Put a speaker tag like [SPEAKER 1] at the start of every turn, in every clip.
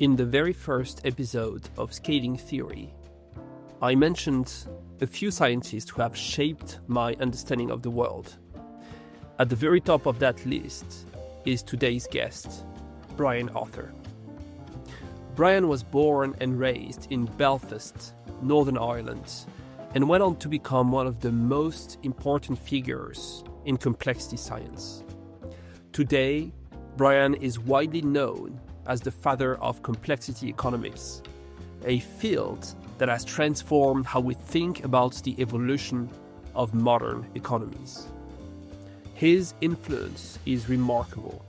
[SPEAKER 1] In the very first episode of Scaling Theory, I mentioned a few scientists who have shaped my understanding of the world. At the very top of that list is today's guest, Brian Arthur. Brian was born and raised in Belfast, Northern Ireland, and went on to become one of the most important figures in complexity science. Today, Brian is widely known as the father of complexity economics, a field that has transformed how we think about the evolution of modern economies. His influence is remarkable.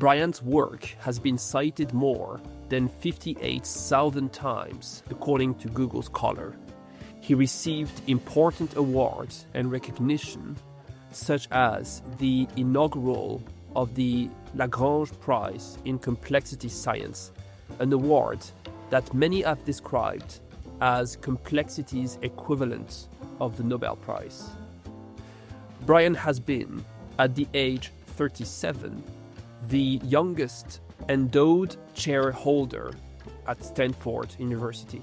[SPEAKER 1] Brian's work has been cited more than 58,000 times, according to Google Scholar. He received important awards and recognition, such as the inaugural of the Lagrange Prize in complexity science, an award that many have described as complexity's equivalent of the Nobel Prize. Brian has been, at the age 37, the youngest endowed chair holder at Stanford University.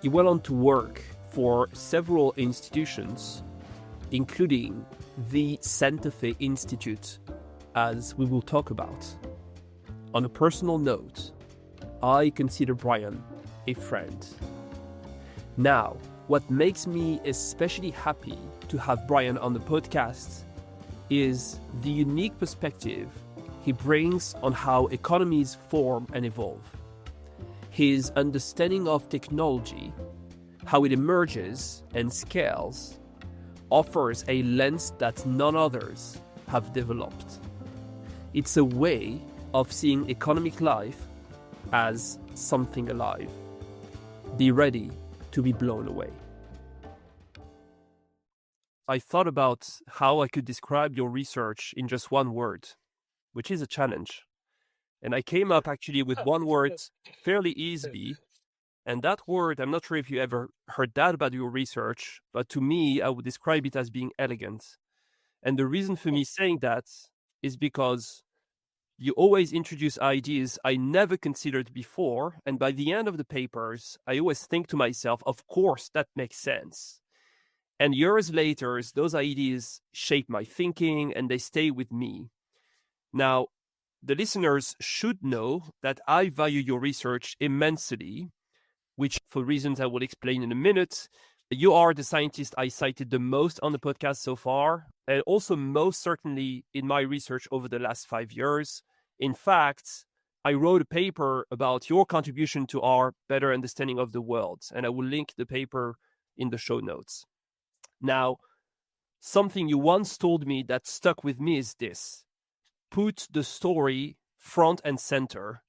[SPEAKER 1] He went on to work for several institutions, including the Santa Fe Institute, as we will talk about. On a personal note, I consider Brian a friend. Now, what makes me especially happy to have Brian on the podcast is the unique perspective he brings on how economies form and evolve. His understanding of technology, how it emerges and scales, offers a lens that none others have developed. It's a way of seeing economic life as something alive. Be ready to be blown away. I thought about how I could describe your research in just one word, which is a challenge. And I came up actually with one word fairly easily. And that word, I'm not sure if you ever heard that about your research, but to me, I would describe it as being elegant. And the reason for me saying that is because you always introduce ideas I never considered before. And by the end of the papers, I always think to myself, of course, that makes sense. And years later, those ideas shape my thinking and they stay with me. Now, the listeners should know that I value your research immensely, which for reasons I will explain in a minute. You are the scientist I cited the most on the podcast so far, and also most certainly in my research over the last 5 years. In fact, I wrote a paper about your contribution to our better understanding of the world, and I will link the paper in the show notes. Now, something you once told me that stuck with me is this: put the story front and center.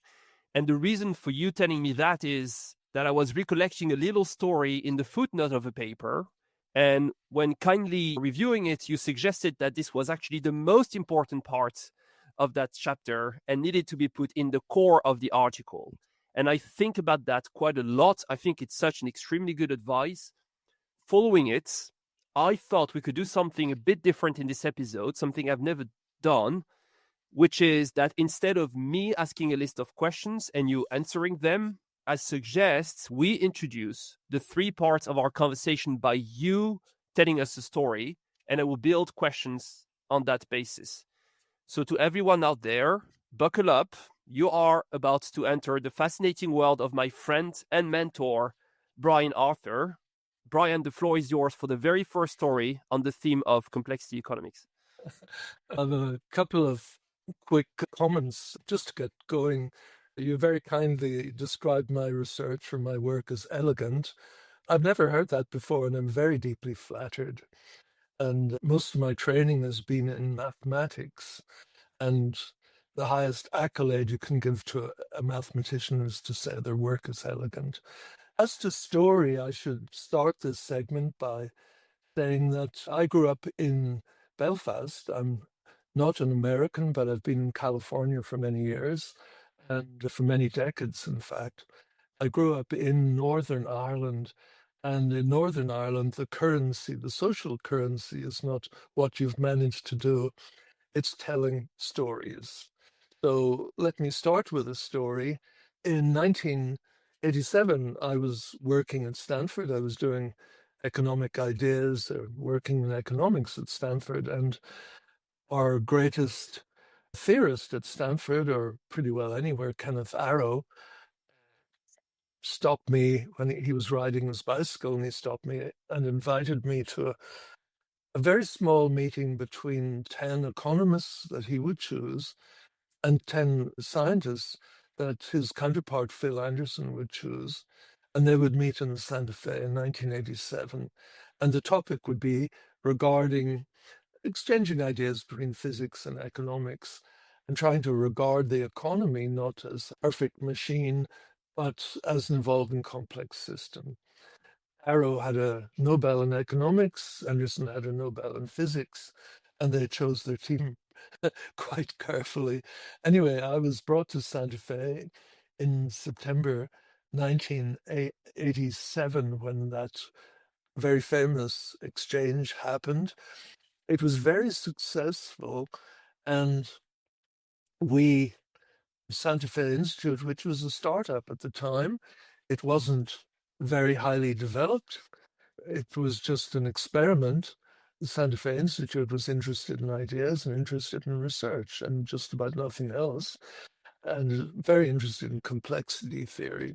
[SPEAKER 1] And the reason for you telling me that is that I was recollecting a little story in the footnote of a paper. And when kindly reviewing it, you suggested that this was actually the most important part of that chapter and needed to be put in the core of the article. And I think about that quite a lot. I think it's such an extremely good advice. Following it, I thought we could do something a bit different in this episode, something I've never done, which is that instead of me asking a list of questions and you answering them, I suggest we introduce the 3 parts of our conversation by you telling us a story, and I will build questions on that basis. So to everyone out there, buckle up. You are about to enter the fascinating world of my friend and mentor, Brian Arthur. Brian, the floor is yours for the very first story on the theme of complexity economics.
[SPEAKER 2] I have a couple of quick comments just to get going. You very kindly described my research or my work as elegant. I've never heard that before, and I'm very deeply flattered. And most of my training has been in mathematics, and the highest accolade you can give to a mathematician is to say their work is elegant. As to story, I should start this segment by saying that I grew up in Belfast. I'm not an American, but I've been in California for many years, and for many decades, in fact. I grew up in Northern Ireland, and in Northern Ireland, the currency, the social currency, is not what you've managed to do. It's telling stories. So let me start with a story. In 1987, I was working at Stanford. I was doing economic ideas, working in economics at Stanford, and our greatest theorist at Stanford, or pretty well anywhere, Kenneth Arrow, stopped me when he was riding his bicycle, and he stopped me and invited me to a very small meeting between 10 economists that he would choose and 10 scientists that his counterpart Phil Anderson would choose. And they would meet in Santa Fe in 1987. And the topic would be regarding exchanging ideas between physics and economics and trying to regard the economy not as a perfect machine, but as an evolving complex system. Arrow had a Nobel in economics, Anderson had a Nobel in physics, and they chose their team quite carefully. Anyway, I was brought to Santa Fe in September 1987 when that very famous exchange happened. It was very successful, and we, Santa Fe Institute, which was a startup at the time, it wasn't very highly developed. It was just an experiment. The Santa Fe Institute was interested in ideas and interested in research and just about nothing else, and very interested in complexity theory,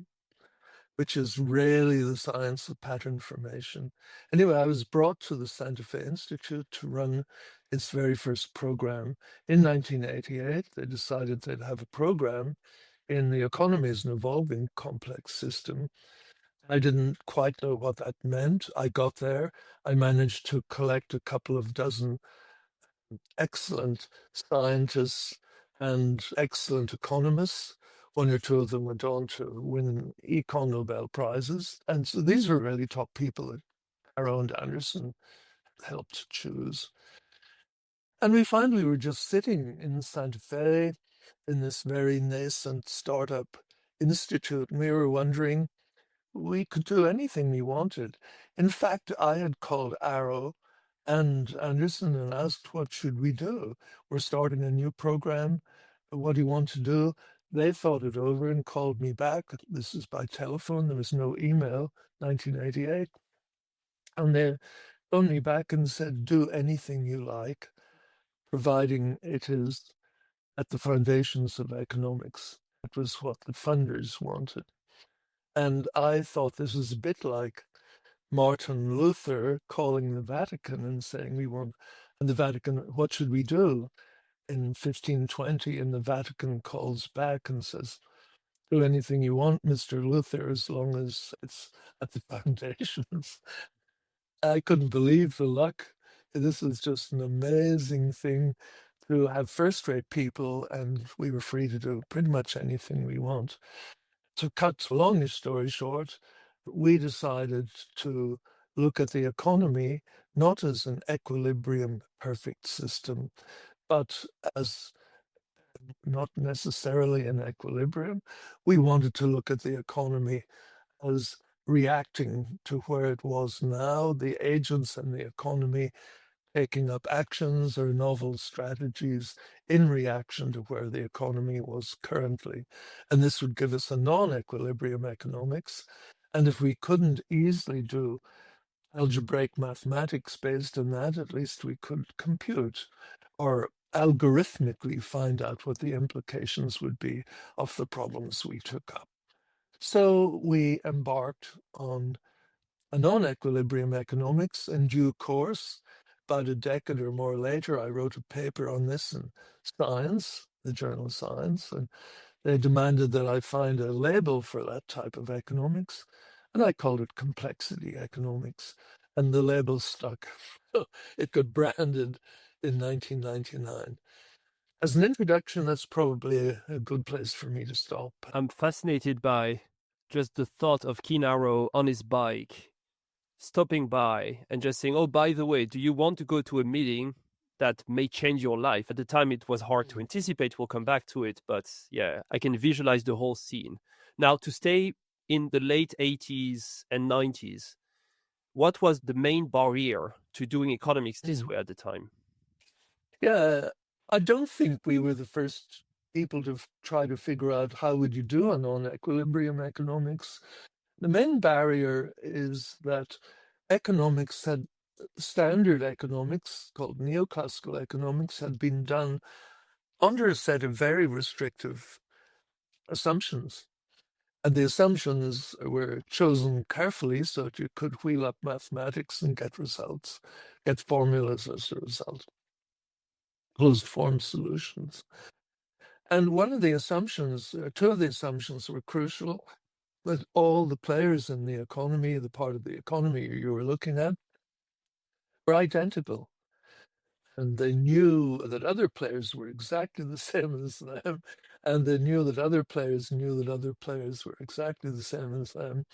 [SPEAKER 2] which is really the science of pattern formation. Anyway, I was brought to the Santa Fe Institute to run its very first program. In 1988, they decided they'd have a program in the Economies, an evolving complex system. I didn't quite know what that meant. I got there. I managed to collect a couple of dozen excellent scientists and excellent economists. One or two of them went on to win Nobel Prizes. And so these were really top people that Arrow and Anderson helped choose. And we finally were just sitting in Santa Fe in this very nascent startup institute, and we were wondering, we could do anything we wanted. In fact, I had called Arrow and Anderson and asked, what should we do? We're starting a new program. What do you want to do? They thought it over and called me back. This is by telephone. There was no email, 1988. And they phoned me back and said, do anything you like, providing it is at the foundations of economics. It was what the funders wanted. And I thought this was a bit like Martin Luther calling the Vatican and saying, we want, and the Vatican, what should we do? In 1520, and the Vatican calls back and says, do anything you want, Mr. Luther, as long as it's at the foundations. I couldn't believe the luck. This is just an amazing thing to have first-rate people, and we were free to do pretty much anything we want. To cut a long story short, we decided to look at the economy not as an equilibrium perfect system, but as not necessarily an equilibrium. We wanted to look at the economy as reacting to where it was now, the agents in the economy taking up actions or novel strategies in reaction to where the economy was currently. And this would give us a non-equilibrium economics. And if we couldn't easily do algebraic mathematics based on that, at least we could compute or algorithmically find out what the implications would be of the problems we took up. So we embarked on a non-equilibrium economics in due course. About a decade or more later, I wrote a paper on this in Science, the journal Science, and they demanded that I find a label for that type of economics, and I called it complexity economics, and the label stuck. It got branded in 1999. As an introduction, that's probably a good place for me to stop.
[SPEAKER 1] I'm fascinated by just the thought of Keen Arrow on his bike, stopping by and just saying, oh, by the way, do you want to go to a meeting that may change your life? At the time, it was hard to anticipate. We'll come back to it. But yeah, I can visualize the whole scene. Now, to stay in the late 80s and 90s, what was the main barrier to doing economics this way at the time?
[SPEAKER 2] Yeah, I don't think we were the first people to try to figure out how would you do a non-equilibrium economics. The main barrier is that economics had standard economics called neoclassical economics had been done under a set of very restrictive assumptions. And the assumptions were chosen carefully so that you could wheel up mathematics and get results, get formulas as a result, closed form solutions. And one of the assumptions, two of the assumptions were crucial, that all the players in the economy, the part of the economy you were looking at, were identical. And they knew that other players were exactly the same as them. And they knew that other players knew that other players were exactly the same as them.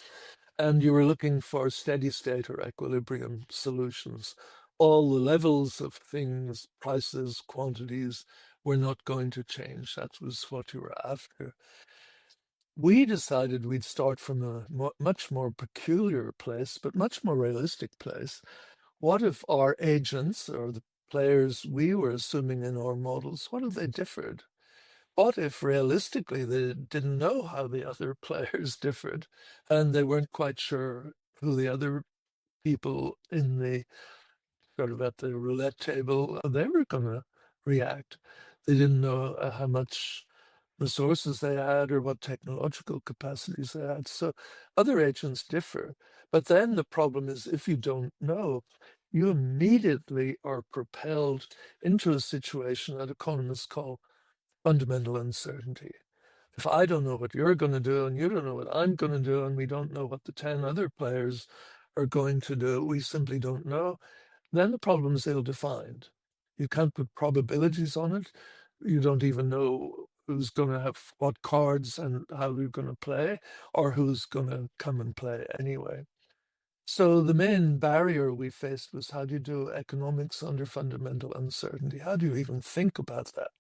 [SPEAKER 2] And you were looking for steady state or equilibrium solutions. All the levels of things, prices, quantities, were not going to change. That was what you were after. We decided we'd start from a much more peculiar place, but much more realistic place. What if our agents or the players we were assuming in our models, what if they differed? What if realistically they didn't know how the other players differed and they weren't quite sure who the other people in the sort of at the roulette table, they were going to react. They didn't know how much resources they had or what technological capacities they had. So other agents differ. But then the problem is if you don't know, you immediately are propelled into a situation that economists call fundamental uncertainty. If I don't know what you're going to do and you don't know what I'm going to do and we don't know what the 10 other players are going to do, we simply don't know, then the problem is ill-defined. You can't put probabilities on it. You don't even know who's going to have what cards and how you're going to play or who's going to come and play anyway. So the main barrier we faced was how do you do economics under fundamental uncertainty? How do you even think about that?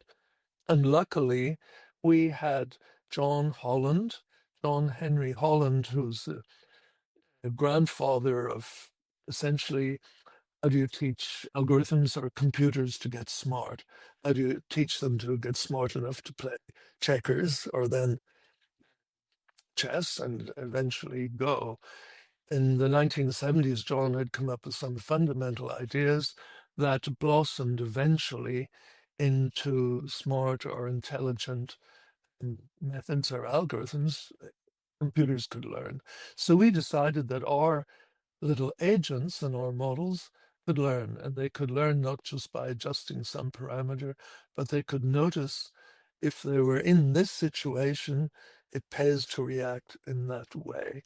[SPEAKER 2] And luckily, we had John Henry Holland, who's a grandfather of essentially how do you teach algorithms or computers to get smart? How do you teach them to get smart enough to play checkers or then chess and eventually Go? In the 1970s, John had come up with some fundamental ideas that blossomed eventually into smart or intelligent methods or algorithms computers could learn. So we decided that our little agents and our models could learn, and they could learn not just by adjusting some parameter, but they could notice if they were in this situation, it pays to react in that way.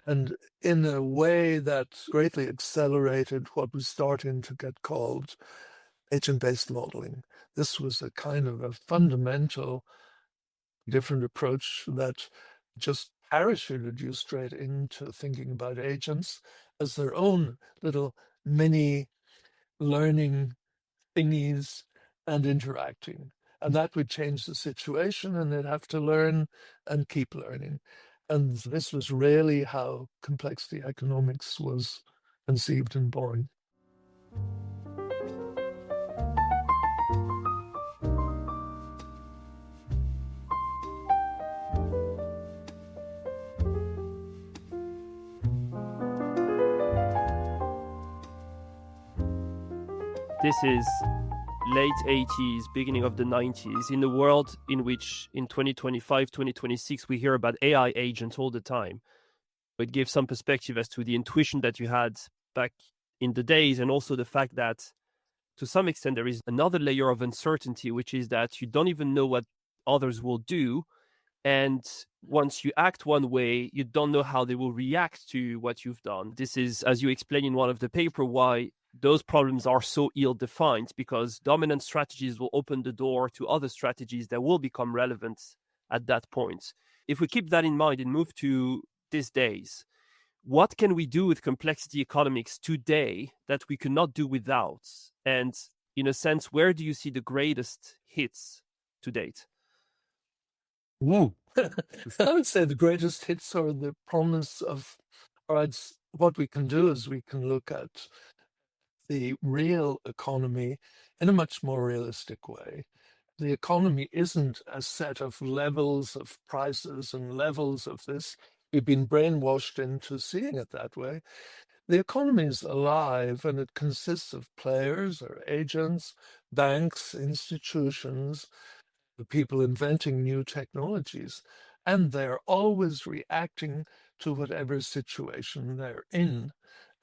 [SPEAKER 2] And in a way that greatly accelerated what was starting to get called agent-based modeling. This was a kind of a fundamental different approach that just parachuted you straight into thinking about agents as their own little mini learning thingies and interacting. And that would change the situation and they'd have to learn and keep learning. And this was really how complexity economics was conceived and born.
[SPEAKER 1] This is late 80s, beginning of the 90s, in a world in which in 2025, 2026, we hear about AI agents all the time. It gives some perspective as to the intuition that you had back in the days, and also the fact that to some extent there is another layer of uncertainty, which is that you don't even know what others will do. And once you act one way, you don't know how they will react to what you've done. This is, as you explain in one of the paper, why those problems are so ill-defined, because dominant strategies will open the door to other strategies that will become relevant at that point. If we keep that in mind and move to these days, what can we do with complexity economics today that we could not do without? And in a sense, where do you see the greatest hits to date?
[SPEAKER 2] Woo. I would say the greatest hits are the promise of, what we can do is we can look at the real economy in a much more realistic way. The economy isn't a set of levels of prices and levels of this. We've been brainwashed into seeing it that way. The economy is alive and it consists of players or agents, banks, institutions, the people inventing new technologies, and they're always reacting to whatever situation they're in.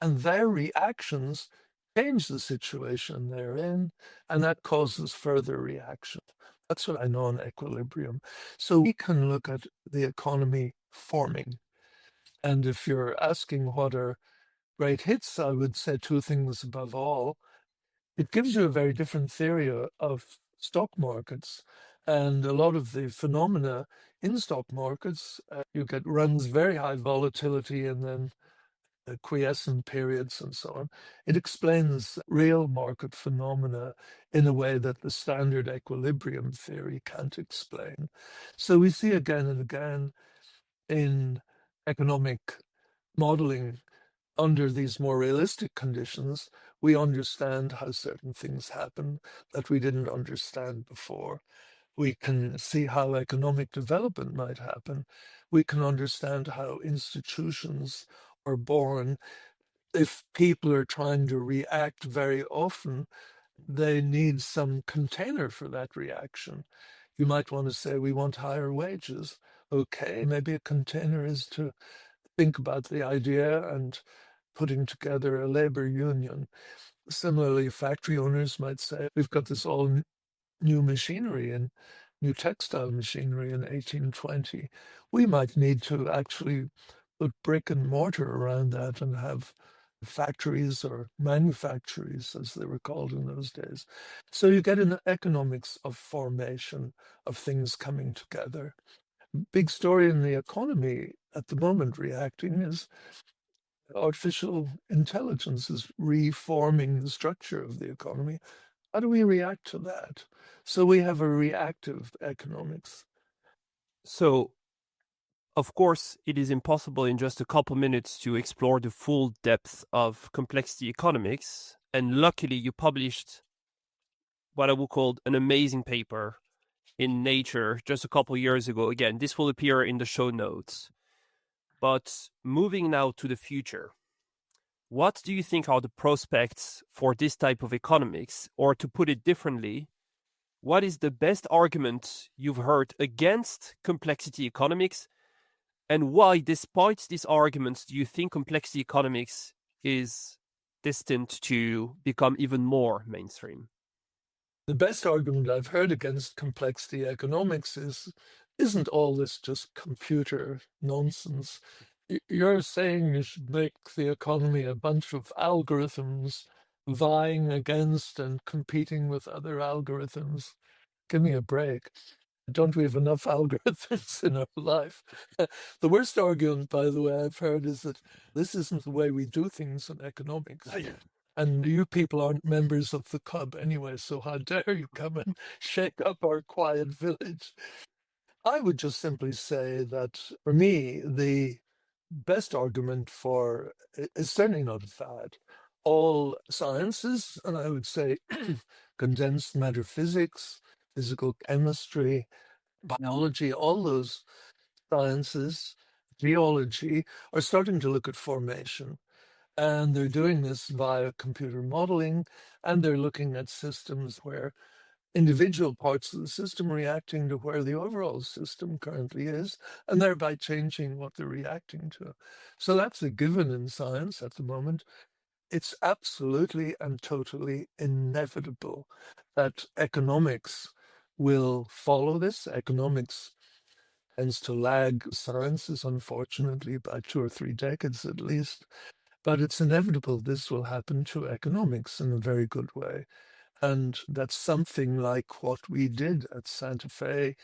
[SPEAKER 2] And their reactions change the situation they're in, and that causes further reaction. That's what I know on equilibrium. So we can look at the economy forming. And if you're asking what are great hits, I would say two things above all. It gives you a very different theory of stock markets. And a lot of the phenomena in stock markets, you get runs, very high volatility, and then quiescent periods and so on. It explains real market phenomena in a way that the standard equilibrium theory can't explain. So we see again and again in economic modeling under these more realistic conditions, we understand how certain things happen that we didn't understand before. We can see how economic development might happen. We can understand how institutions are born. If people are trying to react very often, they need some container for that reaction. You might want to say, we want higher wages. Okay, maybe a container is to think about the idea and putting together a labor union. Similarly, factory owners might say, we've got this all new machinery and new textile machinery in 1820. We might need to actually put brick and mortar around that and have factories or manufactories, as they were called in those days. So you get an economics of formation, of things coming together. Big story in the economy at the moment reacting is artificial intelligence is reforming the structure of the economy. How do we react to that? So we have a reactive economics.
[SPEAKER 1] So, of course, it is impossible in just a couple minutes to explore the full depth of complexity economics. And luckily, you published what I would call an amazing paper in Nature just a couple years ago. Again, this will appear in the show notes. But moving now to the future, what do you think are the prospects for this type of economics? Or to put it differently, what is the best argument you've heard against complexity economics? And why, despite these arguments, do you think complexity economics is destined to become even more mainstream?
[SPEAKER 2] The best argument I've heard against complexity economics is, isn't all this just computer nonsense? You're saying you should make the economy a bunch of algorithms vying against and competing with other algorithms. Give me a break. Don't we have enough algorithms in our life? The worst argument, by the way, I've heard is that this isn't the way we do things in economics. And you people aren't members of the club anyway, so how dare you come and shake up our quiet village? I would just simply say that for me, the best argument for is certainly not a fad. All sciences, and I would say condensed matter physics, physical chemistry, biology, all those sciences, geology, are starting to look at formation. And they're doing this via computer modeling, and they're looking at systems where individual parts of the system reacting to where the overall system currently is, and thereby changing what they're reacting to. So that's a given in science at the moment. It's absolutely and totally inevitable that economics will follow this. Economics tends to lag sciences, unfortunately, by 2 or 3 decades at least. But it's inevitable this will happen to economics in a very good way. And that's something like what we did at Santa Fe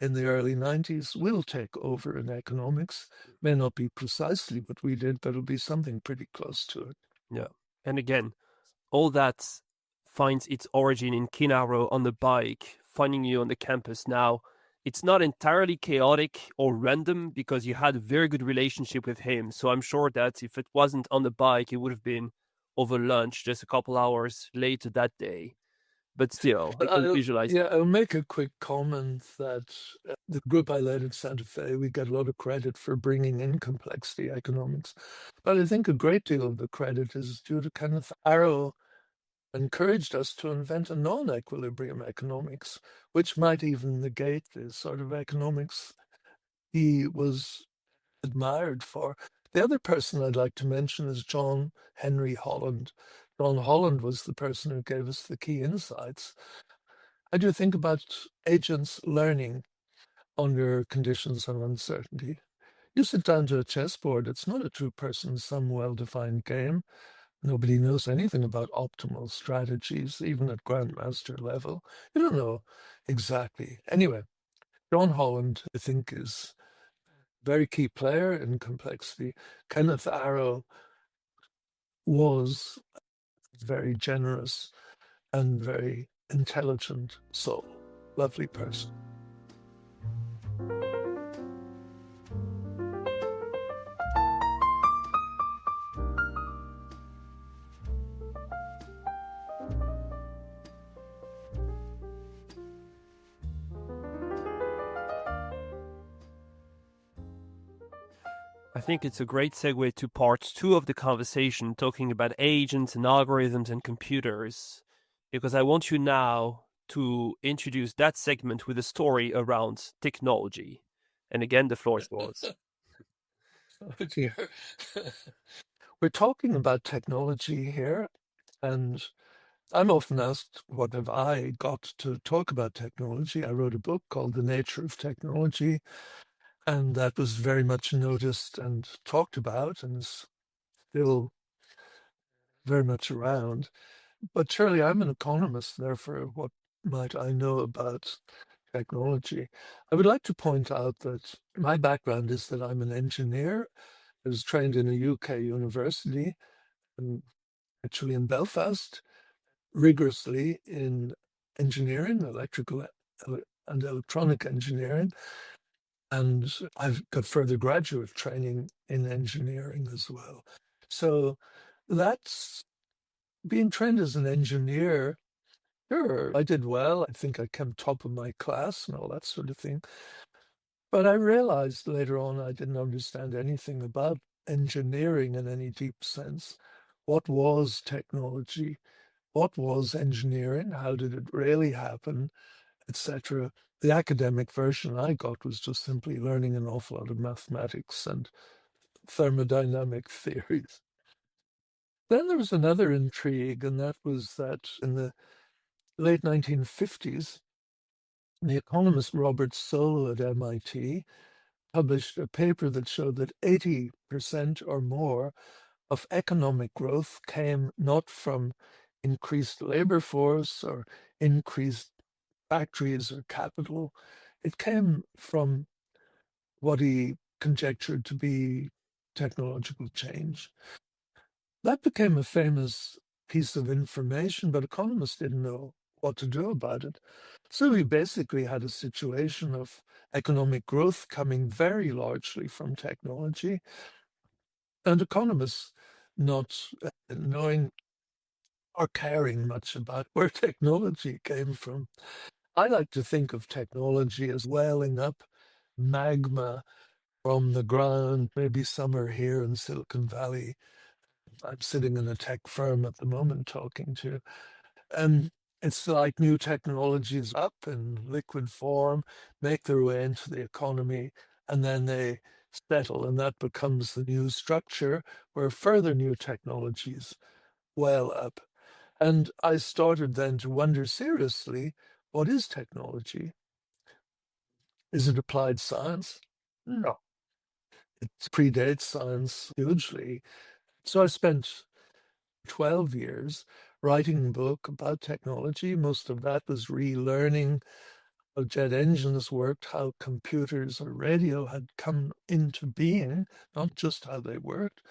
[SPEAKER 2] in the early 90s will take over in economics. May not be precisely what we did, but it'll be something pretty close to it.
[SPEAKER 1] Yeah. And again, all that finds its origin in Kinaro on the bike, finding you on the campus now. It's not entirely chaotic or random because you had a very good relationship with him. So I'm sure that if it wasn't on the bike, it would have been over lunch just a couple hours later that day. but still, I can visualize.
[SPEAKER 2] I'll make a quick comment that the group I led at Santa Fe, we get a lot of credit for bringing in complexity economics. But I think a great deal of the credit is due to Kenneth Arrow encouraged us to invent a non-equilibrium economics, which might even negate the sort of economics he was admired for. The other person I'd like to mention is John Henry Holland. John Holland was the person who gave us the key insights. I do think about agents learning under conditions of uncertainty. You sit down to a chessboard, it's not a two-person, some well-defined game. Nobody knows anything about optimal strategies, even at grandmaster level. You don't know exactly. Anyway, John Holland, I think, is a very key player in complexity. Kenneth Arrow was very generous and very intelligent soul. Lovely person.
[SPEAKER 1] I think it's a great segue to part 2 of the conversation, talking about agents and algorithms and computers, because I want you now to introduce that segment with a story around technology. And again, the floor is yours.
[SPEAKER 2] Oh dear. We're talking about technology here, and I'm often asked, what have I got to talk about technology? I wrote a book called The Nature of Technology, and that was very much noticed and talked about and is still very much around. But surely I'm an economist, therefore, what might I know about technology? I would like to point out that my background is that I'm an engineer. I was trained in a UK university, and actually in Belfast, rigorously in engineering, electrical and electronic engineering. And I've got further graduate training in engineering as well. So that's being trained as an engineer. Sure, I did well. I think I came top of my class and all that sort of thing. But I realized later on I didn't understand anything about engineering in any deep sense. What was technology? What was engineering? How did it really happen? Etc. The academic version I got was just simply learning an awful lot of mathematics and thermodynamic theories. Then there was another intrigue, and that was that in the late 1950s, the economist Robert Solow at MIT published a paper that showed that 80% or more of economic growth came not from increased labor force or increased factories or capital. It came from what he conjectured to be technological change. That became a famous piece of information, but economists didn't know what to do about it. So we basically had a situation of economic growth coming very largely from technology, and economists not knowing or caring much about where technology came from. I like to think of technology as welling up magma from the ground. Maybe some are here in Silicon Valley. I'm sitting in a tech firm at the moment talking to. And it's like new technologies up in liquid form, make their way into the economy, and then they settle, and that becomes the new structure where further new technologies well up. And I started then to wonder seriously, what is technology? Is it applied science? No. It predates science hugely. So I spent 12 years writing a book about technology. Most of that was relearning how jet engines worked, how computers or radio had come into being, not just how they worked,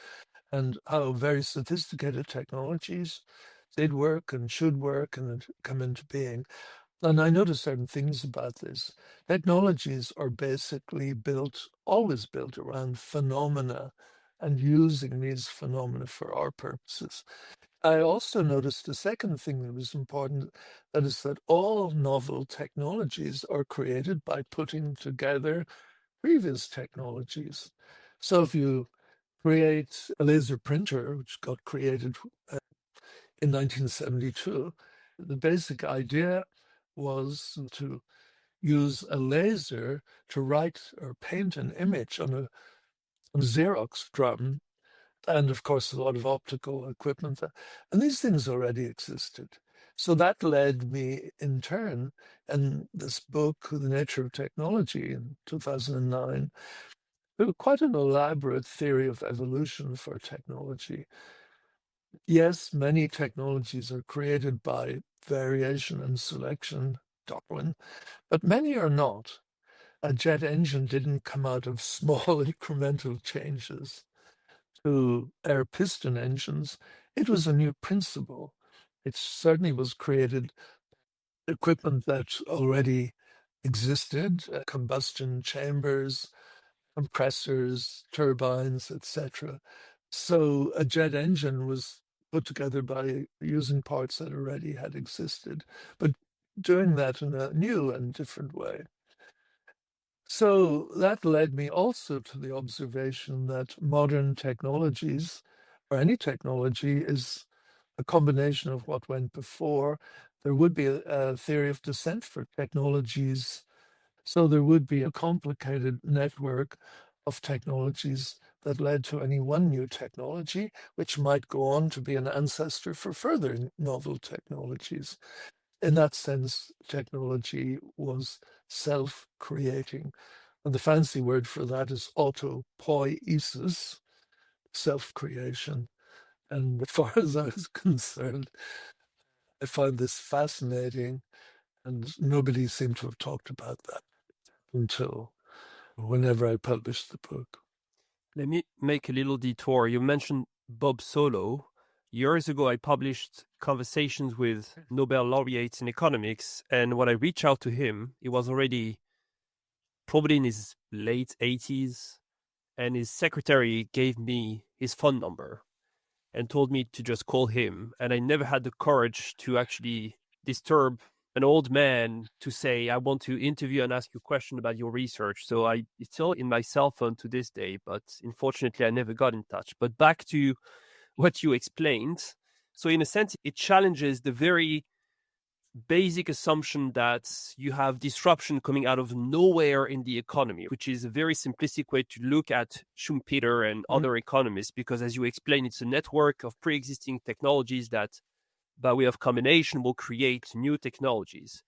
[SPEAKER 2] and how very sophisticated technologies did work and should work and come into being. And I noticed certain things about this. Technologies are basically built, always built around phenomena and using these phenomena for our purposes. I also noticed a second thing that was important, that is that all novel technologies are created by putting together previous technologies. So if you create a laser printer, which got created in 1972, the basic idea was to use a laser to write or paint an image on a Xerox drum, and of course a lot of optical equipment. And these things already existed. So that led me in turn, and this book, The Nature of Technology in 2009, to quite an elaborate theory of evolution for technology. Yes, many technologies are created by variation and selection, Darwin, but many are not. A jet engine didn't come out of small incremental changes to air piston engines. It was a new principle. It certainly was created equipment that already existed, combustion chambers, compressors, turbines, etc. So a jet engine was put together by using parts that already had existed, but doing that in a new and different way. So that led me also to the observation that modern technologies, or any technology, is a combination of what went before. There would be a theory of descent for technologies. So there would be a complicated network of technologies that led to any one new technology, which might go on to be an ancestor for further novel technologies. In that sense, technology was self-creating. And the fancy word for that is autopoiesis, self-creation. And as far as I was concerned, I found this fascinating, and nobody seemed to have talked about that until whenever I published the book.
[SPEAKER 1] Let me make a little detour. You mentioned Bob Solow. Years ago, I published conversations with Nobel laureates in economics, and when I reached out to him, he was already probably in his late 80s, and his secretary gave me his phone number and told me to just call him. And I never had the courage to actually disturb an old man to say, I want to interview and ask you a question about your research. So it's still in my cell phone to this day, but unfortunately, I never got in touch. But back to what you explained. So, in a sense, it challenges the very basic assumption that you have disruption coming out of nowhere in the economy, which is a very simplistic way to look at Schumpeter and other economists, because as you explain, it's a network of pre-existing technologies that by way of combination will create new technologies.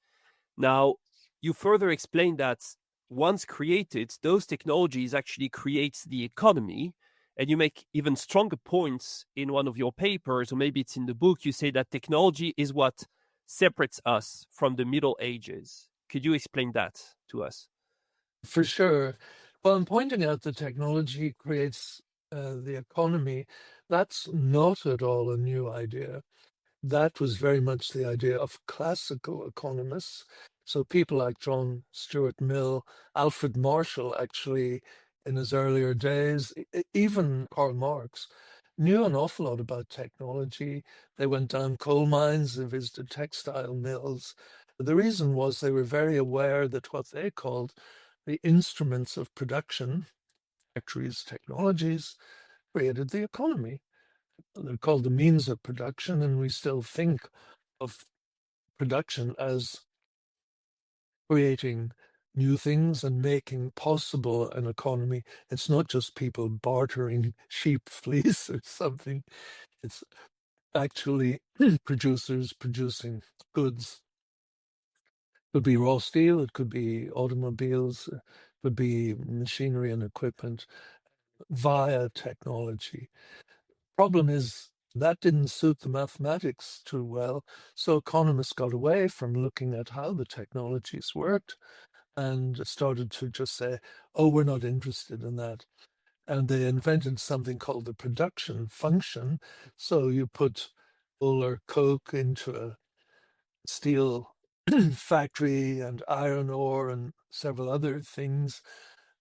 [SPEAKER 1] Now, you further explain that once created, those technologies actually creates the economy. And you make even stronger points in one of your papers, or maybe it's in the book. You say that technology is what separates us from the Middle Ages. Could you explain that to us?
[SPEAKER 2] For sure. Well, I'm pointing out that technology creates the economy. That's not at all a new idea. That was very much the idea of classical economists. So people like John Stuart Mill, Alfred Marshall, actually, in his earlier days, even Karl Marx, knew an awful lot about technology. They went down coal mines, they visited textile mills. The reason was they were very aware that what they called the instruments of production, factories, technologies, created the economy. They're called the means of production, and we still think of production as creating new things and making possible an economy. It's not just people bartering sheep fleece or something. It's actually producers producing goods. It could be raw steel, it could be automobiles, it could be machinery and equipment via technology. Problem is that didn't suit the mathematics too well, so economists got away from looking at how the technologies worked and started to just say, oh, we're not interested in that. And they invented something called the production function. So you put coal or coke into a steel factory and iron ore and several other things,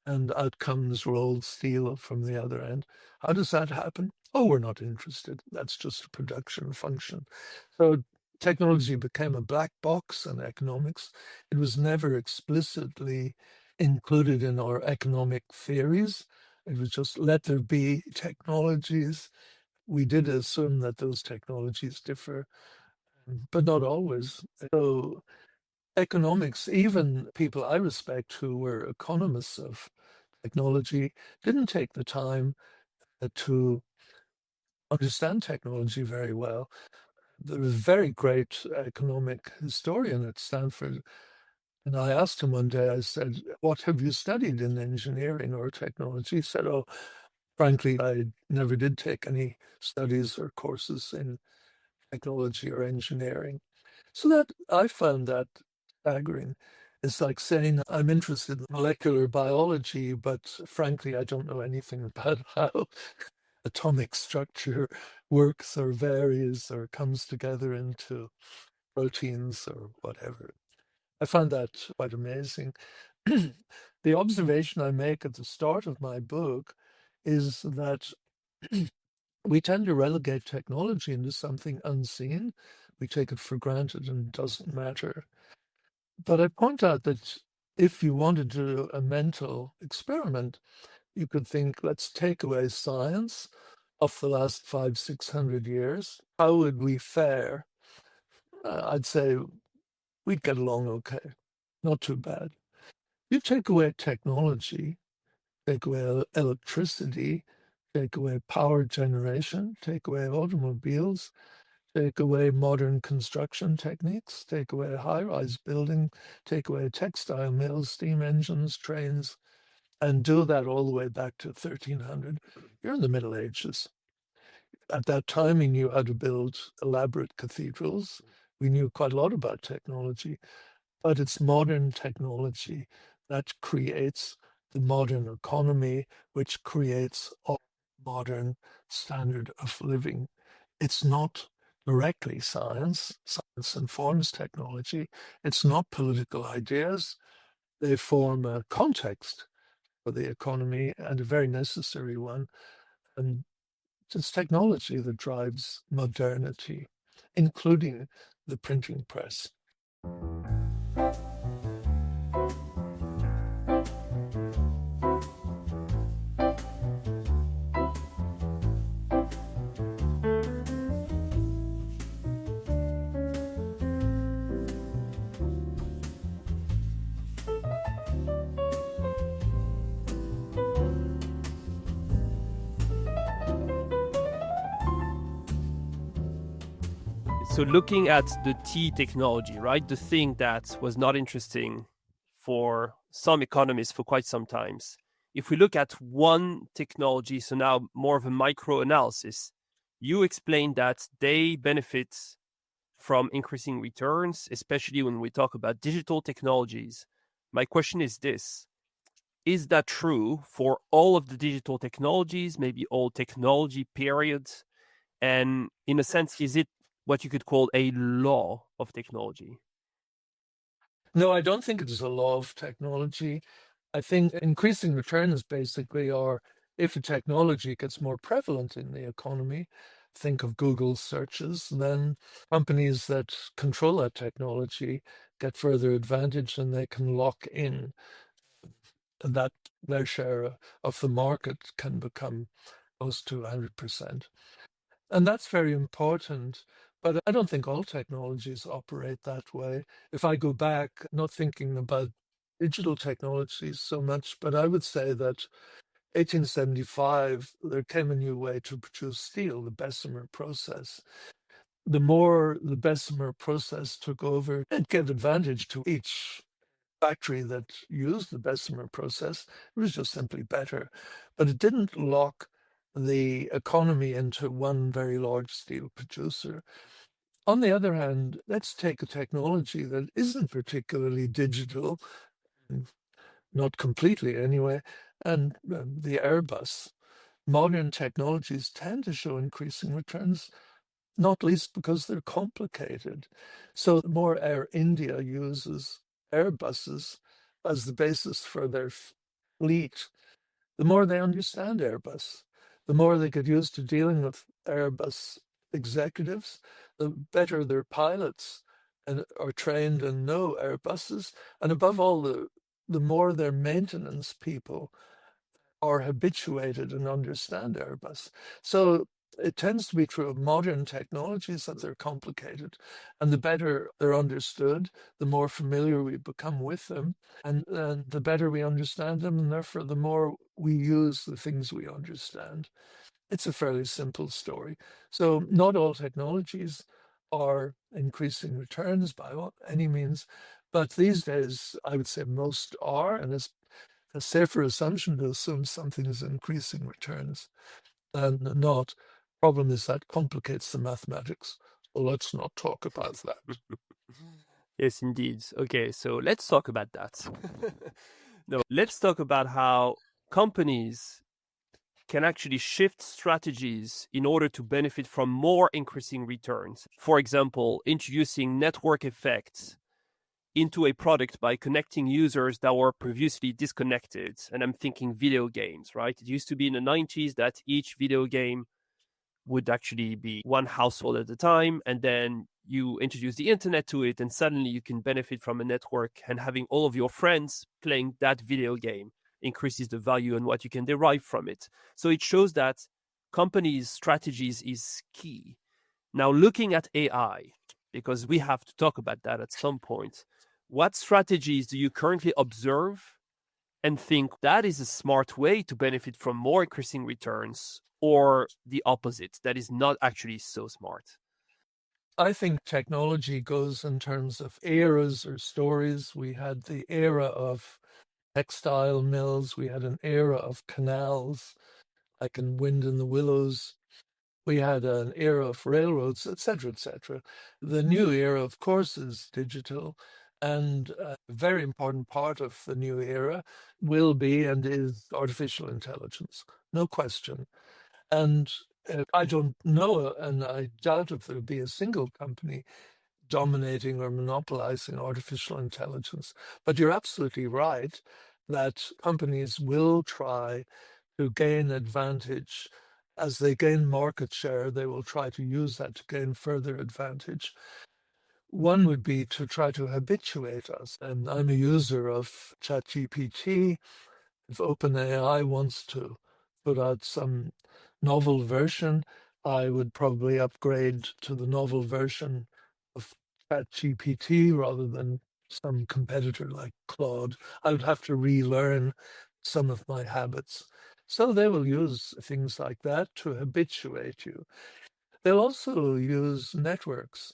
[SPEAKER 2] and out comes rolled steel from the other end. How does that happen? Oh, we're not interested. That's just a production function. So technology became a black box in economics. It was never explicitly included in our economic theories. It was just let there be technologies. We did assume that those technologies differ, but not always. So economics, even people I respect who were economists of technology, didn't take the time to understand technology very well. There was a very great economic historian at Stanford, and I asked him one day, I said, "What have you studied in engineering or technology?" He said, "Oh, frankly, I never did take any studies or courses in technology or engineering." So that I found that staggering. It's like saying I'm interested in molecular biology, but frankly, I don't know anything about how atomic structure works or varies or comes together into proteins or whatever. I found that quite amazing. The observation I make at the start of my book is that we tend to relegate technology into something unseen. We take it for granted and it doesn't matter. But I point out that if you wanted to do a mental experiment, you could think, let's take away science of the last 500, 600 years. How would we fare? I'd say we'd get along okay, not too bad. You take away technology, take away electricity, take away power generation, take away automobiles, take away modern construction techniques, take away high-rise building, take away textile mills, steam engines, trains, and do that all the way back to 1300. You're in the Middle Ages. At that time, we knew how to build elaborate cathedrals. We knew quite a lot about technology, but it's modern technology that creates the modern economy, which creates a modern standard of living. It's not directly science. Science informs technology. It's not political ideas. They form a context for the economy and a very necessary one. And it's technology that drives modernity, including the printing press.
[SPEAKER 1] So looking at the T technology, right, the thing that was not interesting for some economists for quite some times. If we look at one technology, so now more of a micro analysis, you explained that they benefit from increasing returns, especially when we talk about digital technologies. My question is this: is that true for all of the digital technologies, maybe all technology periods? And in a sense, is it what you could call a law of technology?
[SPEAKER 2] No, I don't think it is a law of technology. I think increasing returns basically are if a technology gets more prevalent in the economy, think of Google searches, then companies that control that technology get further advantage and they can lock in that their share of the market can become close to 100%. And that's very important. But I don't think all technologies operate that way. If I go back, not thinking about digital technologies so much, but I would say that 1875, there came a new way to produce steel, the Bessemer process. The more the Bessemer process took over, it gave advantage to each factory that used the Bessemer process. It was just simply better. But it didn't lock the economy into one very large steel producer. On the other hand, let's take a technology that isn't particularly digital, not completely anyway, and the Airbus. Modern technologies tend to show increasing returns, not least because they're complicated. So the more Air India uses Airbuses as the basis for their fleet, the more they understand Airbus, the more they get used to dealing with Airbus executives, the better their pilots and are trained and know Airbuses, and above all, the more their maintenance people are habituated and understand Airbus. So it tends to be true of modern technologies that they're complicated, and the better they're understood, the more familiar we become with them, and the better we understand them, and therefore the more we use the things we understand. It's a fairly simple story. So not all technologies are increasing returns by any means, but these days I would say most are, and it's a safer assumption to assume something is increasing returns than not. Problem is that complicates the mathematics. So let's not talk about that.
[SPEAKER 1] Yes, indeed. Okay, so let's talk about that. No, let's talk about how companies can actually shift strategies in order to benefit from more increasing returns. For example, introducing network effects into a product by connecting users that were previously disconnected. And I'm thinking video games, right? It used to be in the 90s that each video game would actually be one household at a time. And then you introduce the internet to it, and suddenly you can benefit from a network, and having all of your friends playing that video game increases the value and what you can derive from it. So it shows that companies' strategies is key. Now, looking at AI, because we have to talk about that at some point, what strategies do you currently observe and think that is a smart way to benefit from more increasing returns, or the opposite, that is not actually so smart?
[SPEAKER 2] I think technology goes in terms of eras or stories. We had the era of textile mills, we had an era of canals, like in Wind in the Willows. We had an era of railroads, etc., etc. The new era, of course, is digital, and a very important part of the new era will be and is artificial intelligence, no question. And I don't know, and I doubt if there'll be a single company dominating or monopolizing artificial intelligence. But you're absolutely right that companies will try to gain advantage. As they gain market share, they will try to use that to gain further advantage. One would be to try to habituate us. And I'm a user of ChatGPT. If OpenAI wants to put out some novel version, I would probably upgrade to the novel version of ChatGPT rather than some competitor like Claude. I would have to relearn some of my habits. So they will use things like that to habituate you. They'll also use networks.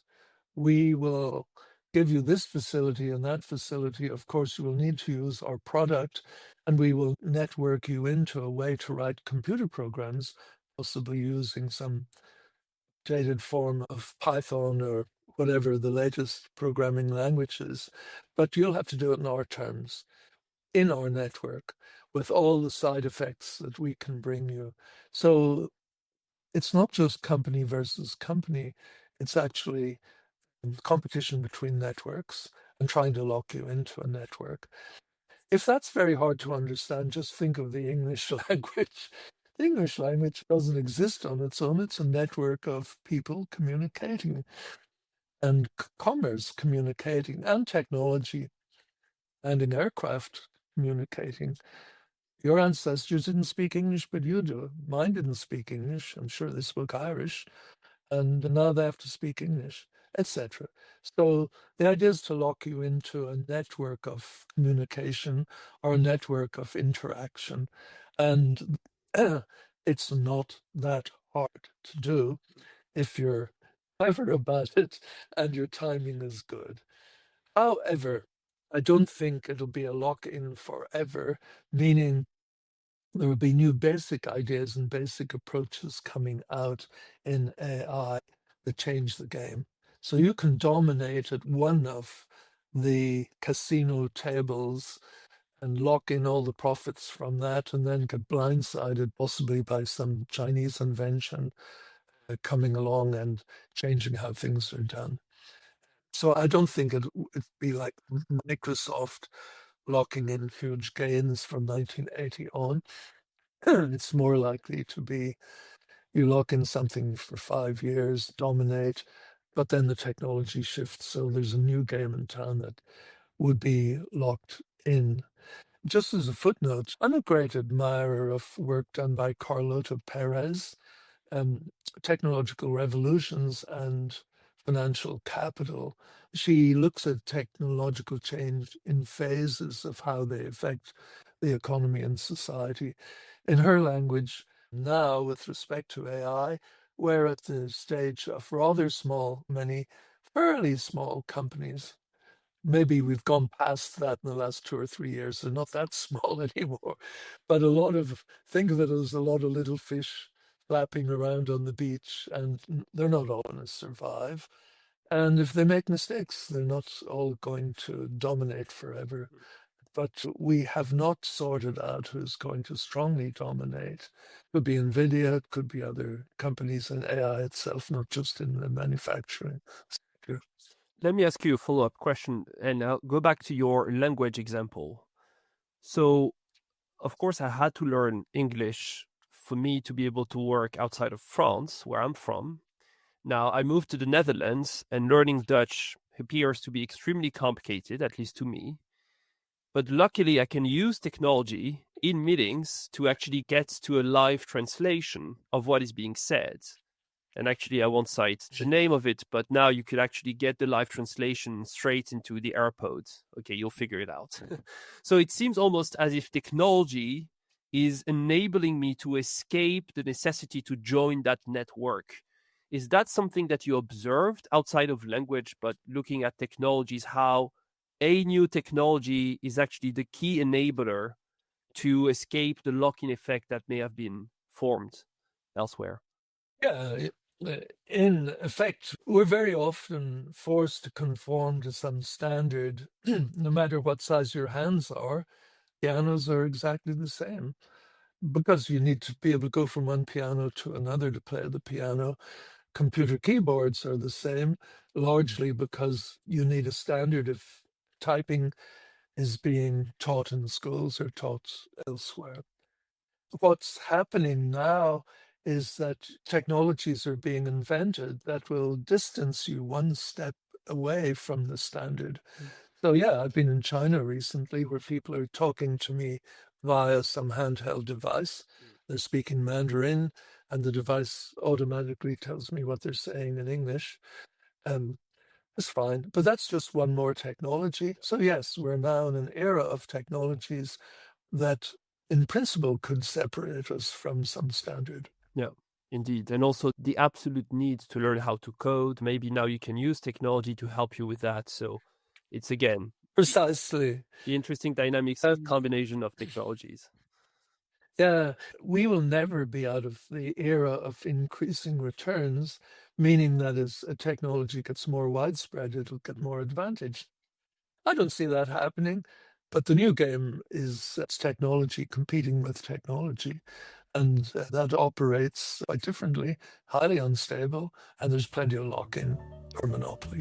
[SPEAKER 2] We will give you this facility and that facility. Of course, you will need to use our product, and we will network you into a way to write computer programs, possibly using some dated form of Python or whatever the latest programming language is. But you'll have to do it in our terms, in our network, with all the side effects that we can bring you. So it's not just company versus company, it's actually competition between networks and trying to lock you into a network. If that's very hard to understand, just think of the English language. The English language doesn't exist on its own. It's a network of people communicating and commerce communicating and technology and in aircraft communicating. Your ancestors didn't speak English, but you do. Mine didn't speak English. I'm sure they spoke Irish, and now they have to speak English, etc. So the idea is to lock you into a network of communication or a network of interaction. And it's not that hard to do if you're clever about it and your timing is good. However, I don't think it'll be a lock-in forever, meaning there will be new basic ideas and basic approaches coming out in AI that change the game. So you can dominate at one of the casino tables and lock in all the profits from that, and then get blindsided possibly by some Chinese invention coming along and changing how things are done. So I don't think it'd be like Microsoft locking in huge gains from 1980 on. It's more likely to be you lock in something for 5 years, dominate, but then the technology shifts. So there's a new game in town that would be locked in. Just as a footnote, I'm a great admirer of work done by Carlota Perez, um, Technological Revolutions and Financial Capital. She looks at technological change in phases of how they affect the economy and society. In her language, now, with respect to AI, we're at the stage of rather small, many fairly small companies. Maybe we've gone past that in the last 2 or 3 years. They're not that small anymore. But a lot of, think of it as a lot of little fish flapping around on the beach, and they're not all going to survive. And if they make mistakes, they're not all going to dominate forever. But we have not sorted out who's going to strongly dominate. Could be NVIDIA, it could be other companies in AI itself, not just in the manufacturing sector.
[SPEAKER 1] Let me ask you a follow-up question, and I'll go back to your language example. So, of course, I had to learn English for me to be able to work outside of France, where I'm from. Now, I moved to the Netherlands, and learning Dutch appears to be extremely complicated, at least to me. But luckily, I can use technology in meetings to actually get to a live translation of what is being said. And actually, I won't cite the name of it, but now you could actually get the live translation straight into the AirPods. Okay, you'll figure it out. So it seems almost as if technology is enabling me to escape the necessity to join that network. Is that something that you observed outside of language, but looking at technologies, how a new technology is actually the key enabler to escape the lock-in effect that may have been formed elsewhere?
[SPEAKER 2] Yeah, in effect, we're very often forced to conform to some standard, no matter what size your hands are. Pianos are exactly the same because you need to be able to go from one piano to another to play the piano. Computer keyboards are the same, largely because you need a standard if typing is being taught in schools or taught elsewhere. What's happening now is that technologies are being invented that will distance you one step away from the standard. So, yeah, I've been in China recently where people are talking to me via some handheld device. They're speaking Mandarin, and the device automatically tells me what they're saying in English. Um, it's fine, but that's just one more technology. So, yes, we're now in an era of technologies that in principle could separate us from some standard.
[SPEAKER 1] Yeah, indeed. And also the absolute need to learn how to code. Maybe now you can use technology to help you with that. So it's again
[SPEAKER 2] Precisely.
[SPEAKER 1] the interesting dynamics combination of technologies.
[SPEAKER 2] Yeah, we will never be out of the era of increasing returns, meaning that as a technology gets more widespread, it'll get more advantage. I don't see that happening, but the new game is it's technology competing with technology, and that operates quite differently, highly unstable, and there's plenty of lock-in or monopoly.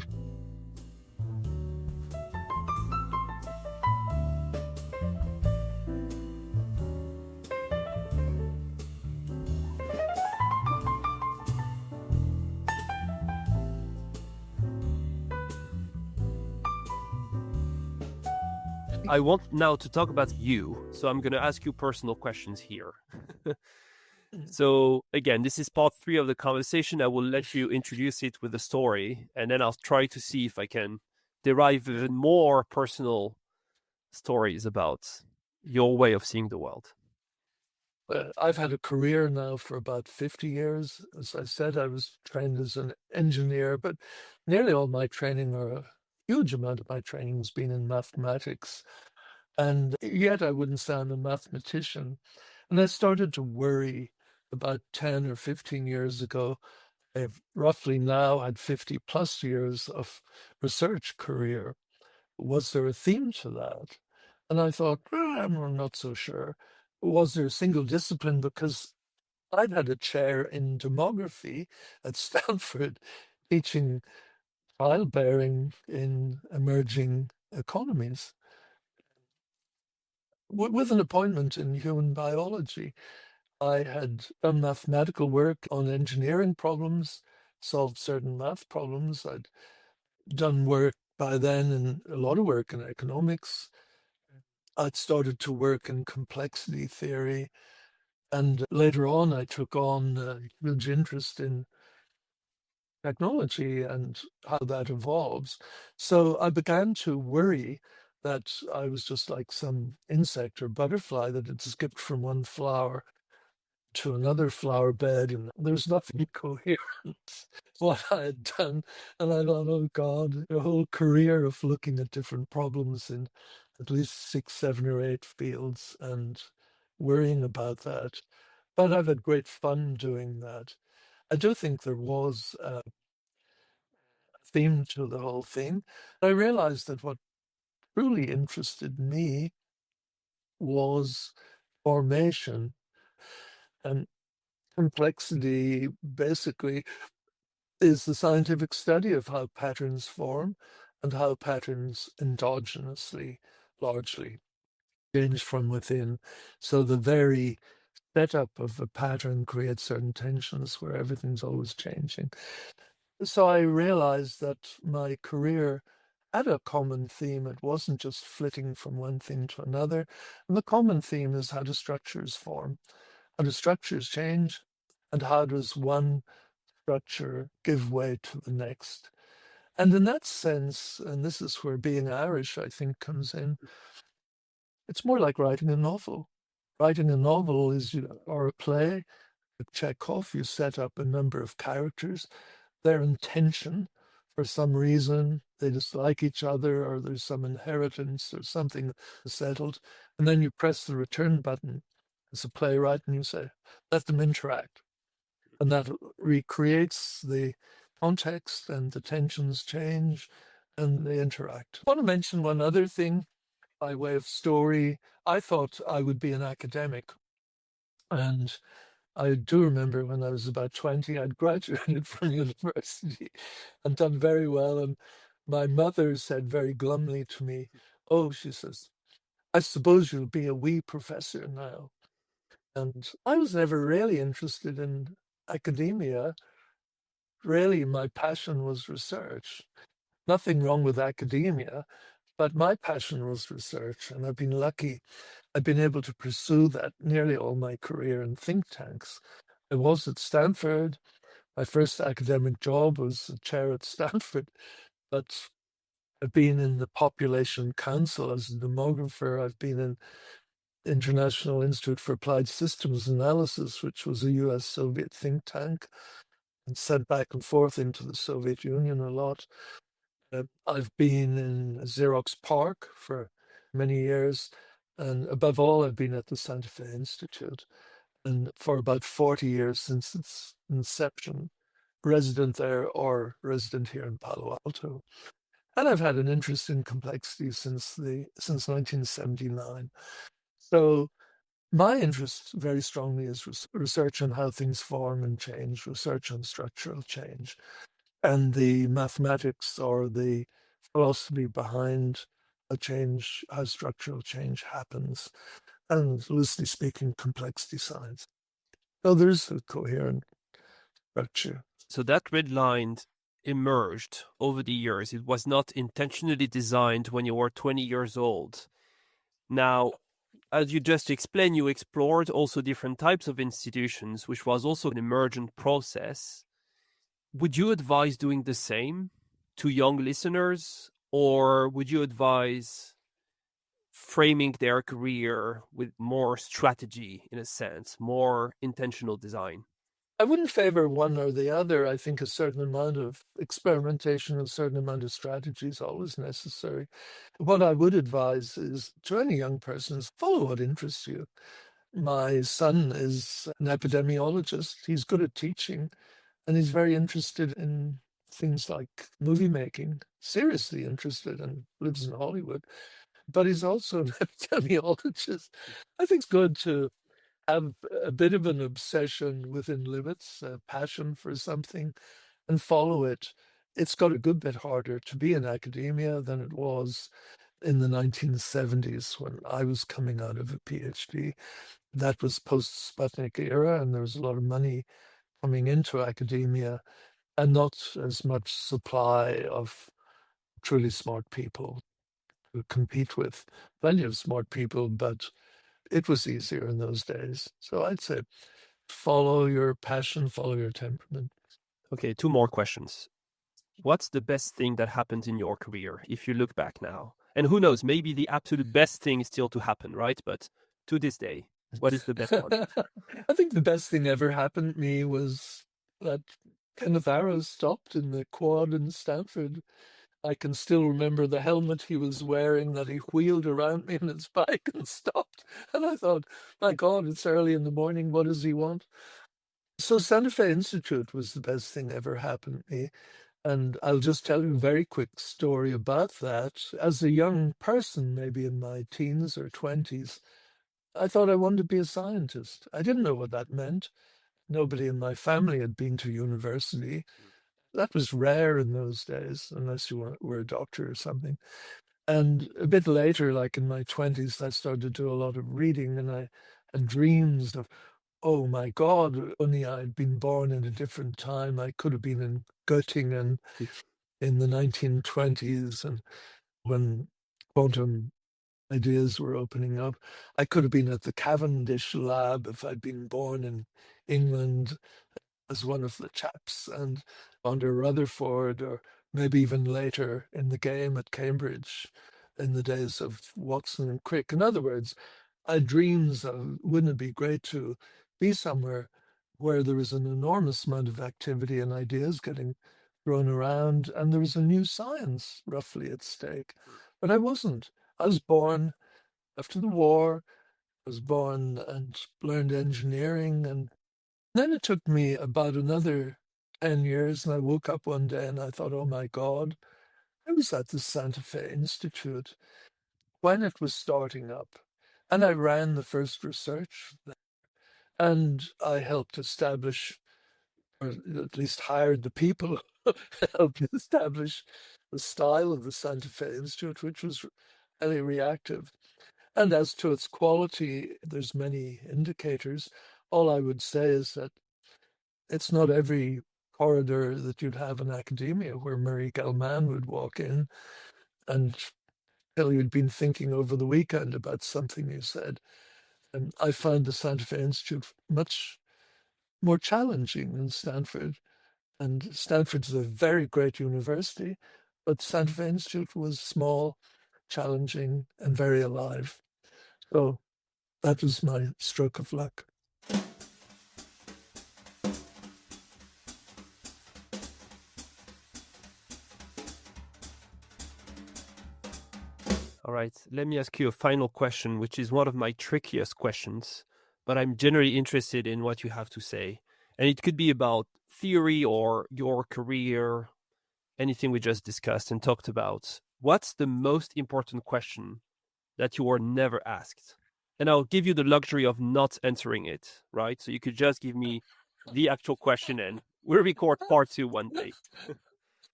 [SPEAKER 1] I want now to talk about you. So I'm going to ask you personal questions here. So again, this is part 3 of the conversation. I will let you introduce it with a story, and then I'll try to see if I can derive even more personal stories about your way of seeing the world.
[SPEAKER 2] I've had a career now for about 50 years. As I said, I was trained as an engineer, but nearly all my training, or a huge amount of my training, has been in mathematics. And yet I wouldn't say I'm a mathematician. And I started to worry about 10 or 15 years ago. I've roughly now had 50 plus years of research career. Was there a theme to that? And I thought, I'm not so sure. Was there a single discipline? Because I'd had a chair in demography at Stanford teaching childbearing in emerging economies. with an appointment in human biology. I had done mathematical work on engineering problems, solved certain math problems. I'd done work by then in a lot of work in economics. I'd started to work in complexity theory. And later on, I took on a huge interest in technology and how that evolves. So I began to worry that I was just like some insect or butterfly that had skipped from one flower to another flower bed, and there was nothing coherent what I had done. And I thought, oh God, a whole career of looking at different problems in at least 6, 7, or 8 fields and worrying about that. But I've had great fun doing that. I do think there was a theme to the whole thing. I realized that what truly interested me was formation, and complexity basically is the scientific study of how patterns form and how patterns endogenously largely change from within. So the very setup of a pattern creates certain tensions where everything's always changing. So I realized that my career had a common theme. It wasn't just flitting from one thing to another. And the common theme is how do structures form? How do structures change? And how does one structure give way to the next? And in that sense, and this is where being Irish, I think, comes in, it's more like writing a novel. Writing a novel is, or a play, with Chekhov, you set up a number of characters, their intention for some reason, they dislike each other, or there's some inheritance or something settled. And then you press the return button as a playwright and you say, let them interact. And that recreates the context and the tensions change and they interact. I want to mention one other thing by way of story. I thought I would be an academic. And I do remember when I was about 20, I'd graduated from university and done very well. And my mother said very glumly to me, oh, she says, I suppose you'll be a wee professor now. And I was never really interested in academia. Really, my passion was research. Nothing wrong with academia, but my passion was research. And I've been lucky. I've been able to pursue that nearly all my career in think tanks. I was at Stanford. My first academic job was a chair at Stanford, but I've been in the Population Council as a demographer. I've been in International Institute for Applied Systems Analysis, which was a US Soviet think tank, and sent back and forth into the Soviet Union a lot. I've been in Xerox PARC for many years, and above all, I've been at the Santa Fe Institute, and for about 40 years since its inception, resident there or resident here in Palo Alto. And I've had an interest in complexity since 1979. So my interest very strongly is research on how things form and change, research on structural change, and the mathematics or the philosophy behind how structural change happens, and loosely speaking, complexity science. So there's a coherent structure.
[SPEAKER 1] So that red line emerged over the years. It was not intentionally designed when you were 20 years old. Now, as you just explained, you explored also different types of institutions, which was also an emergent process. Would you advise doing the same to young listeners, or would you advise framing their career with more strategy, in a sense, more intentional design?
[SPEAKER 2] I wouldn't favor one or the other. I think a certain amount of experimentation, a certain amount of strategy is always necessary. What I would advise is to any young person is follow what interests you. My son is an epidemiologist. He's good at teaching and he's very interested in things like movie making, seriously interested, and lives in Hollywood. But he's also an epidemiologist. I think it's good to have a bit of an obsession within limits, a passion for something, and follow it. It's got a good bit harder to be in academia than it was in the 1970s when I was coming out of a PhD. That was post-Sputnik era, and there was a lot of money coming into academia and not as much supply of truly smart people to compete with. Plenty of smart people, but it was easier in those days. So I'd say follow your passion, follow your temperament.
[SPEAKER 1] Okay, two more questions. What's the best thing that happened in your career if you look back now? And who knows, maybe the absolute best thing is still to happen, right? But to this day, what is the best one?
[SPEAKER 2] I think the best thing ever happened to me was that Kenneth Arrow stopped in the quad in Stanford. I can still remember the helmet he was wearing that he wheeled around me on his bike and stopped. And I thought, my God, it's early in the morning. What does he want? So Santa Fe Institute was the best thing ever happened to me. And I'll just tell you a very quick story about that. As a young person, maybe in my teens or 20s, I thought I wanted to be a scientist. I didn't know what that meant. Nobody in my family had been to university. That was rare in those days, unless you were a doctor or something. And a bit later, like in my 20s, I started to do a lot of reading, and I had dreams of, oh my God, only I'd been born in a different time. I could have been in Göttingen in the 1920s, and when quantum ideas were opening up. I could have been at the Cavendish lab if I'd been born in England as one of the chaps, and under Rutherford, or maybe even later in the game at Cambridge in the days of Watson and Crick. In other words, I had dreams of, wouldn't it be great to be somewhere where there was an enormous amount of activity and ideas getting thrown around, and there was a new science roughly at stake. But I wasn't. I was born after the war. I was born and learned engineering, and then it took me about another 10 years, and I woke up one day and I thought, oh my God, I was at the Santa Fe Institute when it was starting up. And I ran the first research there, and I helped establish, or at least hired the people who helped establish the style of the Santa Fe Institute, which was highly reactive. And as to its quality, there's many indicators. All I would say is that it's not every corridor that you'd have in academia where Marie Gell-Mann would walk in and tell you'd been thinking over the weekend about something you said. And I found the Santa Fe Institute much more challenging than Stanford. And Stanford's a very great university, but Santa Fe Institute was small, challenging, and very alive. So that was my stroke of luck.
[SPEAKER 1] All right, let me ask you a final question, which is one of my trickiest questions, but I'm generally interested in what you have to say. And it could be about theory or your career, anything we just discussed and talked about. What's the most important question that you were never asked? And I'll give you the luxury of not answering it, right? So you could just give me the actual question and we'll record part two one day.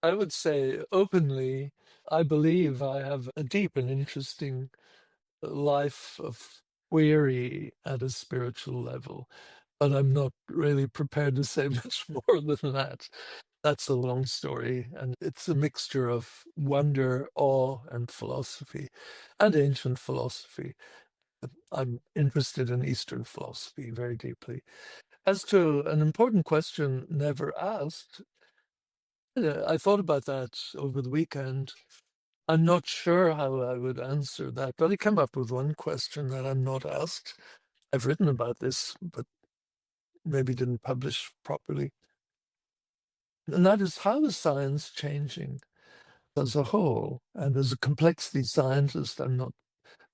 [SPEAKER 2] I would say openly, I believe I have a deep and interesting life of query at a spiritual level, but I'm not really prepared to say much more than that. That's a long story, and it's a mixture of wonder, awe, and philosophy, and ancient philosophy. I'm interested in Eastern philosophy very deeply. As to an important question never asked, I thought about that over the weekend. I'm not sure how I would answer that, but I came up with one question that I'm not asked. I've written about this, but maybe didn't publish properly. And that is, how is science changing as a whole? And as a complexity scientist, I'm not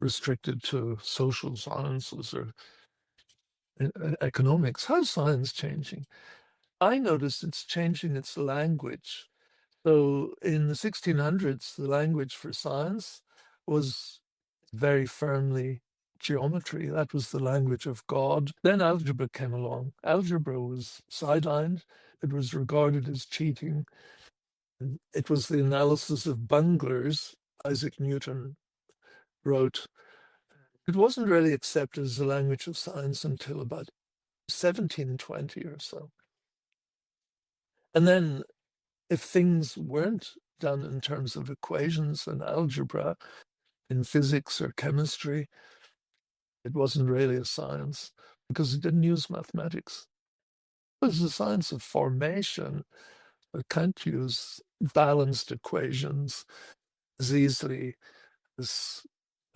[SPEAKER 2] restricted to social sciences or economics. How's science changing? I noticed it's changing its language. So in the 1600s, the language for science was very firmly geometry. That was the language of God. Then algebra came along. Algebra was sidelined. It was regarded as cheating. It was the analysis of bunglers, Isaac Newton wrote, it wasn't really accepted as a language of science until about 1720 or so. And then if things weren't done in terms of equations and algebra in physics or chemistry, it wasn't really a science because it didn't use mathematics. It was a science of formation. It can't use balanced equations as easily as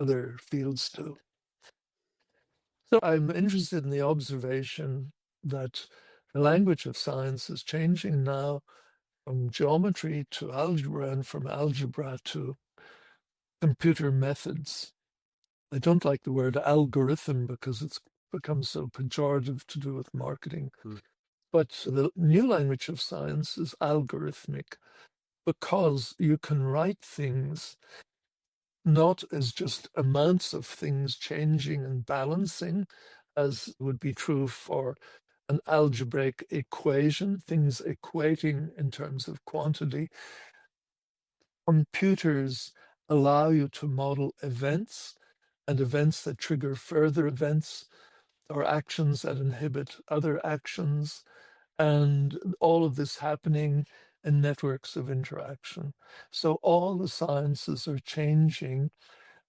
[SPEAKER 2] other fields do. So I'm interested in the observation that the language of science is changing now from geometry to algebra and from algebra to computer methods. I don't like the word algorithm because it's become so pejorative to do with marketing. But the new language of science is algorithmic because you can write things not as just amounts of things changing and balancing, as would be true for an algebraic equation, things equating in terms of quantity. Computers allow you to model events and events that trigger further events or actions that inhibit other actions, and all of this happening in networks of interaction. So all the sciences are changing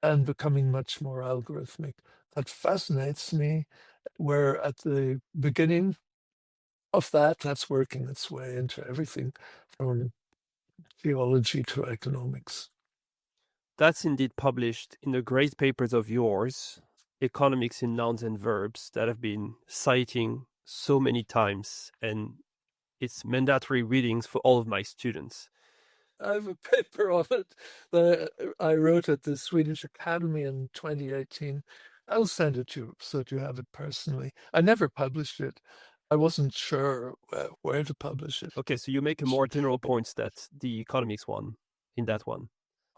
[SPEAKER 2] and becoming much more algorithmic. That fascinates me. We're at the beginning of that. That's working its way into everything from theology to economics.
[SPEAKER 1] That's indeed published in the great papers of yours, Economics in Nouns and Verbs, that have been citing so many times, and it's mandatory readings for all of my students.
[SPEAKER 2] I have a paper on it that I wrote at the Swedish Academy in 2018. I'll send it to you so that you have it personally. I never published it. I wasn't sure where to publish it.
[SPEAKER 1] Okay, so you make a more general points that the economics one, in that one.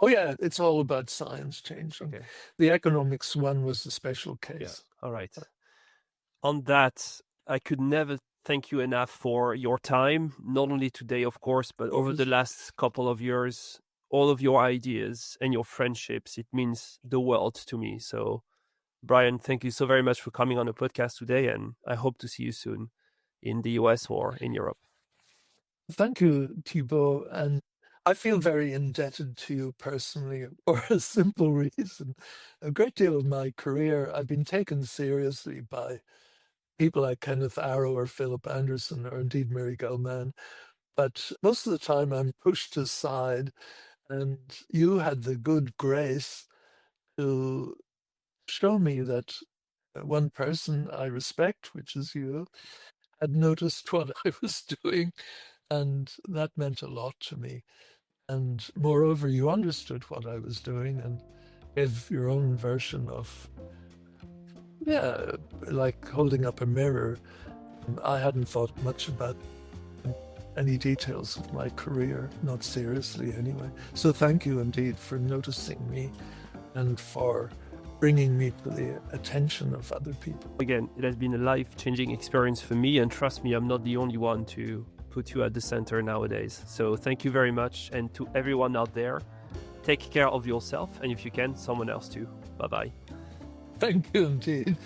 [SPEAKER 2] Oh, yeah, it's all about science changing.
[SPEAKER 1] Okay.
[SPEAKER 2] The economics one was the special case.
[SPEAKER 1] Yeah, all right. On that, I could never thank you enough for your time, not only today, of course, but over the last couple of years, all of your ideas and your friendships. It means the world to me. So, Brian, thank you so very much for coming on the podcast today, and I hope to see you soon in the US or in Europe.
[SPEAKER 2] Thank you, Thibaut. And I feel very indebted to you personally for a simple reason. A great deal of my career, I've been taken seriously by people like Kenneth Arrow or Philip Anderson or indeed Mary Gell-Mann. But most of the time I'm pushed aside, and you had the good grace to show me that one person I respect, which is you, had noticed what I was doing, and that meant a lot to me. And moreover, you understood what I was doing and gave your own version of, like holding up a mirror. I hadn't thought much about any details of my career, not seriously anyway. So thank you indeed for noticing me and for bringing me to the attention of other people.
[SPEAKER 1] Again, it has been a life-changing experience for me, and trust me, I'm not the only one to put you at the center nowadays. So thank you very much, and to everyone out there, take care of yourself, and if you can, someone else too. Bye-bye.
[SPEAKER 2] Thank you indeed.